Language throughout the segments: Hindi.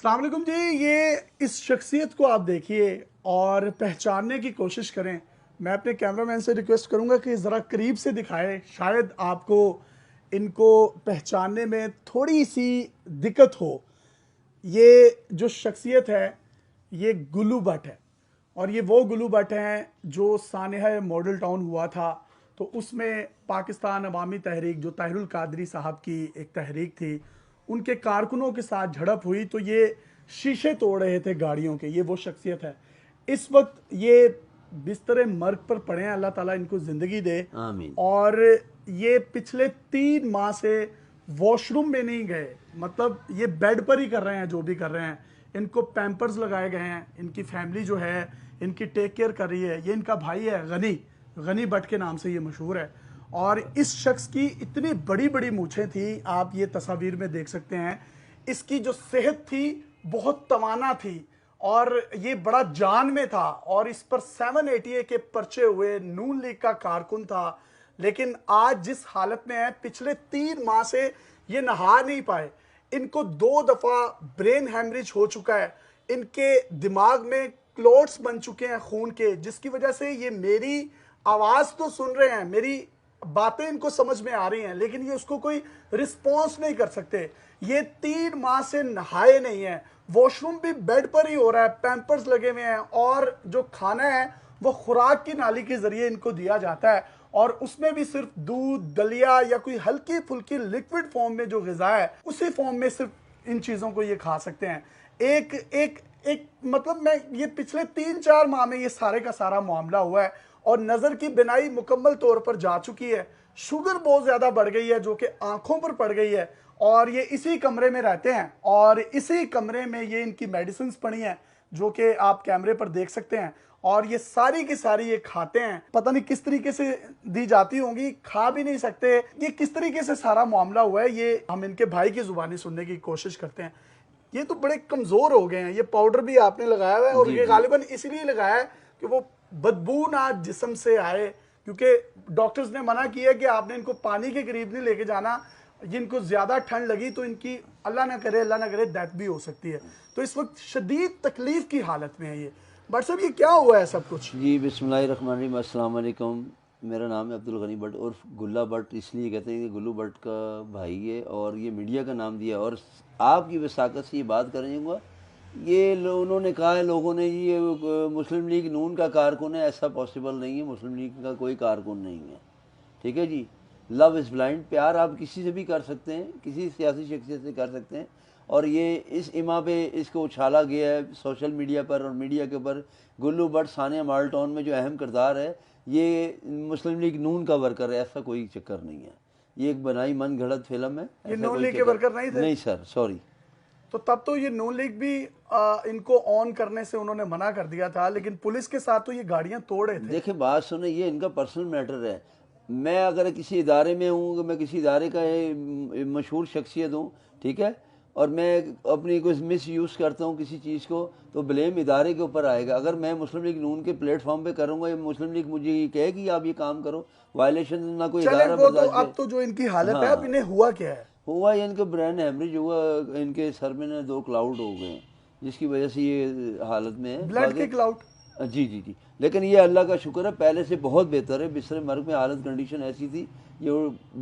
अस्सलाम वालेकुम जी। ये इस शख्सियत को आप देखिए और पहचानने की कोशिश करें। मैं अपने कैमरामैन से रिक्वेस्ट करूंगा कि ज़रा करीब से दिखाएं, शायद आपको इनको पहचानने में थोड़ी सी दिक्कत हो। ये जो शख्सियत है ये गुल्लू भट्ट है, और ये वो गुल्लू भट्ट हैं जो सानेहा मॉडल टाउन हुआ था तो उसमें पाकिस्तान अवामी तहरीक, जो ताहिरुल कादरी साहब की एक तहरीक थी, उनके कारकुनों के साथ झड़प हुई तो ये शीशे तोड़ रहे थे गाड़ियों के। ये वो शख्सियत है। इस वक्त ये बिस्तर मर्ग पर पड़े हैं, अल्लाह ताला इनको ज़िंदगी दे। आमीन। और ये पिछले 3 माह से वॉशरूम में नहीं गए, मतलब ये बेड पर ही कर रहे हैं जो भी कर रहे हैं। इनको पैम्पर्स लगाए गए हैं, इनकी फैमिली जो है इनकी टेक केयर कर रही है। ये इनका भाई है गनी, गनी भट्ट के नाम से ये मशहूर है। और इस शख्स की इतनी बड़ी बड़ी मूछें थी, आप ये तस्वीर में देख सकते हैं। इसकी जो सेहत थी बहुत तवाना थी और ये बड़ा जान में था, और इस पर 780 के पर्चे हुए, नून लीग का कारकुन था। लेकिन आज जिस हालत में है, पिछले 3 माह से ये नहा नहीं पाए। इनको 2 दफा ब्रेन हैमरेज हो चुका है, इनके दिमाग में क्लोट्स बन चुके हैं खून के, जिसकी वजह से ये मेरी आवाज तो सुन रहे हैं, मेरी बातें इनको समझ में आ रही हैं, लेकिन ये उसको कोई रिस्पॉन्स नहीं कर सकते। ये 3 माह से नहाए नहीं है, वॉशरूम भी बेड पर ही हो रहा है, पैम्पर्स लगे हुए हैं, और जो खाना है वो खुराक की नाली के जरिए इनको दिया जाता है, और उसमें भी सिर्फ दूध, दलिया या कोई हल्की फुल्की लिक्विड फॉर्म में जो ग़िज़ा है उसी फॉर्म में सिर्फ इन चीज़ों को ये खा सकते हैं। एक एक एक मतलब मैं ये पिछले 3-4 माह में ये सारे का सारा मामला हुआ है, और नज़र की बिनाई मुकम्मल तौर पर जा चुकी है। शुगर बहुत ज़्यादा बढ़ गई है जो कि आंखों पर पड़ गई है, और ये इसी कमरे में रहते हैं, और इसी कमरे में ये इनकी मेडिसिन पड़ी हैं जो कि आप कैमरे पर देख सकते हैं। और ये सारी की सारी ये खाते हैं, पता नहीं किस तरीके से दी जाती होंगी, खा भी नहीं सकते। ये किस तरीके से सारा मामला हुआ है ये हम इनके भाई की जुबानी सुनने की कोशिश करते हैं। ये तो बड़े कमजोर हो गए हैं। ये पाउडर भी आपने लगाया हुआ है, और जी ये जी। गालिबन इसलिए लगाया है कि वो बदबू ना जिस्म से आए, क्योंकि डॉक्टर्स ने मना किया कि आपने इनको पानी के करीब नहीं लेके जाना। जिनको ज्यादा ठंड लगी तो इनकी अल्लाह ना करे डेथ भी हो सकती है। तो इस वक्त शदीद तकलीफ की हालत में है ये। बट साहब ये क्या हुआ है सब कुछ? जी बिस्मिल्लाहिर्रहमानिर्रहीम। अस्सलाम वालेकुम। मेरा नाम है अब्दुल गनी भट्ट उर्फ गुल्ला भट्ट। इसलिए कहते हैं कि गुल्लू भट्ट का भाई है, और ये मीडिया का नाम दिया। और आपकी वसाकत से ये बात करूँगा, उन्होंने कहा है लोगों ने, ये मुस्लिम लीग नून का कारकुन है। ऐसा पॉसिबल नहीं है, मुस्लिम लीग का कोई कारकुन नहीं है। ठीक है जी। Love is blind. प्यार आप किसी से भी कर सकते हैं, किसी सियासी शख्सियत से कर सकते हैं। और ये इस इमा पे इसको उछाला गया है सोशल मीडिया पर और मीडिया के ऊपर। गुल्लू भट्ट सानिया मॉडल टाउन में जो अहम किरदार है, ये मुस्लिम लीग नून का वर्कर है। ऐसा कोई चक्कर नहीं है, ये एक बनाई मन घड़त फिल्म है। ये ऐसा नून कोई लीग के चक्कर वर्कर नहीं थे? नहीं सर, सॉरी। तो तब तो ये नून लीग भी इनको ऑन करने से उन्होंने मना कर दिया था, लेकिन पुलिस के साथ तो ये गाड़ियां तोड़े थे। देखिए बात सुने, ये इनका पर्सनल मैटर है। मैं अगर किसी इदारे में हूँ, मैं किसी इदारे का मशहूर शख्सियत हूँ, ठीक है, और मैं अपनी कुछ मिस यूज़ करता हूँ किसी चीज़ को, तो ब्लेम इदारे के ऊपर आएगा। अगर मैं मुस्लिम लीग नून के प्लेटफॉर्म पे करूँगा, ये मुस्लिम लीग मुझे ये कहेगी आप ये काम करो, वायलेशन ना कोई चले इदारा वो तो, बर्दाश्त अब तो जो इनकी हालत है, अब हाँ इन्हें हुआ क्या है? हुआ ये, इनका ब्रेन हेमरेज हुआ, इनके सर में ना 2 क्लाउड हो गए हैं, जिसकी वजह से ये हालत में है। ब्लड के क्लाउड? जी जी जी। लेकिन ये अल्लाह का शुक्र है, पहले से बहुत बेहतर है। बिस्तर मर्ग में हालत कंडीशन ऐसी थी, ये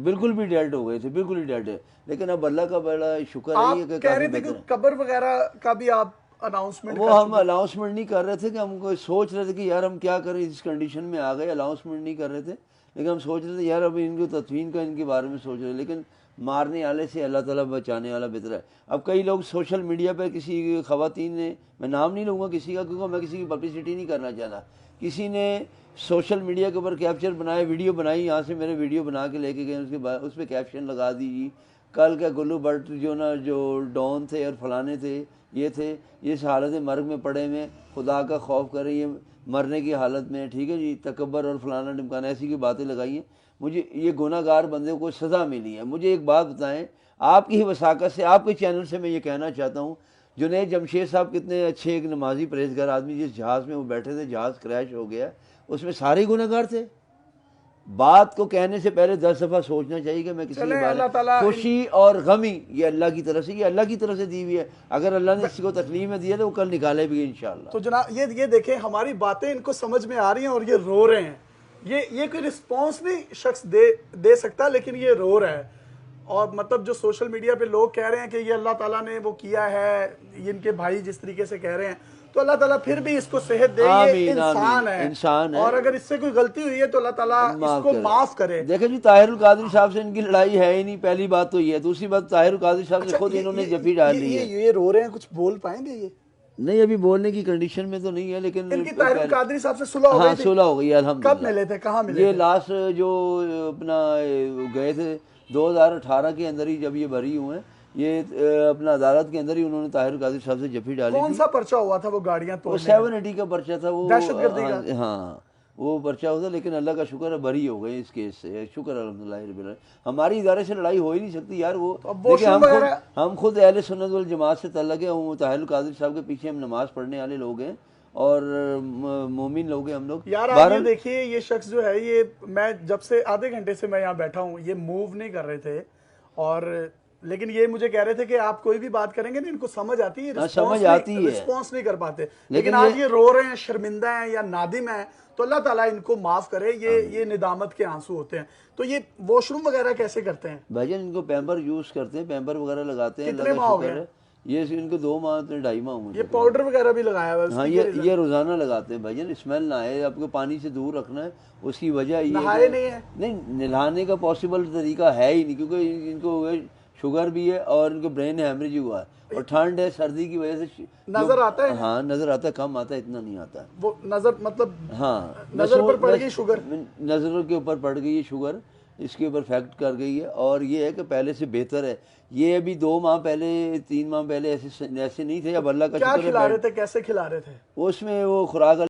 बिल्कुल भी डेड हो गए थे, बिल्कुल ही डेड है। लेकिन अब अल्लाह का बड़ा शुक्र है आप ये कि कह काफ़ी रहे थे कि बेहतर है। कब्र वगैरह का भी आप अनाउंसमेंट वो कर हम चुके? अनाउंसमेंट नहीं कर रहे थे, कि हम सोच रहे थे कि यार हम क्या करें, इस कंडीशन में आ गए। अनाउंसमेंट नहीं कर रहे थे, लेकिन हम सोच रहे थे यार अभी इनको तदफीन का इनके बारे में सोच रहे, लेकिन मारने वाले से अल्लाह ताला बचाने वाला बेहतर है। अब कई लोग सोशल मीडिया पर, किसी खवातीन ने, मैं नाम नहीं लूँगा किसी का, क्योंकि मैं किसी की पब्लिसिटी नहीं करना चाहता, किसी ने सोशल मीडिया के ऊपर कैप्चर बनाए, वीडियो बनाई, यहाँ से मेरे वीडियो बना के लेके गए, उसके बाद उस पर कैप्शन लगा दीजिए, कल का गुल्लू भट्ट जो ना, जो डॉन थे और फलाने थे, ये थे, ये इस हालत मर्ग में पड़े में, खुदा का खौफ करें, ये मरने की हालत में। ठीक है जी। तकब्बर और फलाना ढिमकाना ऐसी की बातें लगाई हैं। मुझे ये गुनाहगार बंदे को सज़ा मिली है। मुझे एक बात बताएं, आपकी ही वसाकत से, आपके चैनल से मैं ये कहना चाहता हूँ, जुनैद जमशेद साहब कितने अच्छे एक नमाजी परहेजगार आदमी, जिस जहाज़ में वो बैठे थे, जहाज़ क्रैश हो गया, उसमें सारे गुनाहगार थे। बात को कहने से पहले 10 दफ़ा सोचना चाहिए कि मैं किसी चलें, के बारे अल्लाह में ताला खुशी और गमी, ये अल्लाह की तरफ से, ये अल्लाह की तरफ से दी हुई है। अगर अल्लाह ने किसी को तकलीफ में दिया तो वो कल निकाले भी इंशाल्लाह। तो जनाब ये देखें, हमारी बातें इनको समझ में आ रही हैं और ये रो रहे हैं। ये कोई रिस्पॉन्स नहीं शख्स दे सकता, लेकिन ये रो रहा है। और मतलब जो सोशल मीडिया पे लोग कह रहे हैं कि ये अल्लाह ताला ने वो किया है, ये इनके भाई जिस तरीके से कह रहे हैं, तो अल्लाह ताला फिर भी इसको सेहत दे। ये आमीन, इंसान आमीन, है, इंसान है। और अगर इससे कोई गलती हुई है तो अल्लाह ताला इसको माफ करे। देखें जी, ताहिरुल कादरी साहब से इनकी लड़ाई है ही नहीं, पहली बात तो ये है। दूसरी बात, ताहिरुल कादरी साहब से खुद इन्होंने जफी डाल ली है। ये रो रहे हैं, कुछ बोल पाएंगे ये? नहीं, अभी बोलने की कंडीशन में तो नहीं है, लेकिन इनकी ताहिरुल कादरी साहब से सुलह हो हाँ, गई थी? सुलह हो गई अल्हम्दुलिल्लाह। कब मिले थे, कहाँ मिले ये थे? लास्ट जो अपना गए थे 2018 के अंदर ही, जब ये बरी हुए हैं, ये अपना अदालत के अंदर ही उन्होंने ताहिरुल कादरी साहब से जफी डाली कौन थी। सा पर्चा हुआ था वो गाड़ियां वो तोड़ने? 780 का पर्चा था, वो दहशतगर्दी का? हाँ, वो पर्चा होता, लेकिन अल्लाह का शुक्र है बरी हो गए इस केस से, शुक्र अल्हम्दुलिल्लाह रब्बिल आलमीन। हमारी इदारे से लड़ाई हो ही नहीं सकती यार। वो देखिए, हम खुद अहले सुन्नत वल जमात से तल्लक है। हम ताहिरुल कादरी साहब के पीछे हम नमाज पढ़ने वाले लोग हैं और मोमिन लोग हैं हम लोग यार। आप ये देखिए, ये शख्स जो है, ये मैं जब से आधे घंटे से मैं यहाँ बैठा हूँ, ये मूव नहीं कर रहे थे। और लेकिन ये मुझे कह रहे थे कि आप कोई भी बात करेंगे ना, इनको समझ आती है, समझ आती है, रिस्पॉन्स नहीं कर पाते। लेकिन आज ये रो रहे हैं, शर्मिंदा हैं या नादिम हैं, तो अल्लाह ताला इनको माफ करे। ये निदामत के आंसू होते हैं। तो ये वॉशरूम वगैरह कैसे करते हैं भाईजान? इनको पैम्पर यूज करते हैं, पैम्पर वगैरह लगाते हैं। कितने माह हो गए? ये इनको 2 माह 2.5 माह हुए। ये पाउडर वगैरह भी लगाया हुआ है? हाँ, ये रोजाना लगाते हैं भाईजान, स्मेल ना आए। आपको पानी से दूर रखना है। उसकी वजह ये नहाए नहीं है? नहीं, नहाने का पॉसिबल तरीका है ही नहीं, क्योंकि इनको शुगर भी है और इनको ब्रेन हैमरेज हुआ है, और ठंड है, सर्दी की वजह से नजर आता है? हाँ, नजर आता है, कम आता है, इतना नहीं आता है। वो नजर मतलब, हाँ, नजर पर पड़ गई शुगर, नजरों के ऊपर पड़ गई है शुगर, इसके ऊपर फैक्ट कर गई है। और ये है कि पहले से बेहतर है। ये अभी 2 माह पहले, 3 माह पहले ऐसे नहीं थे। अब अल्लाह का क्या शुक्र है। खिला रहे थे, कैसे खिला रहे थे? उसमें वो खुराक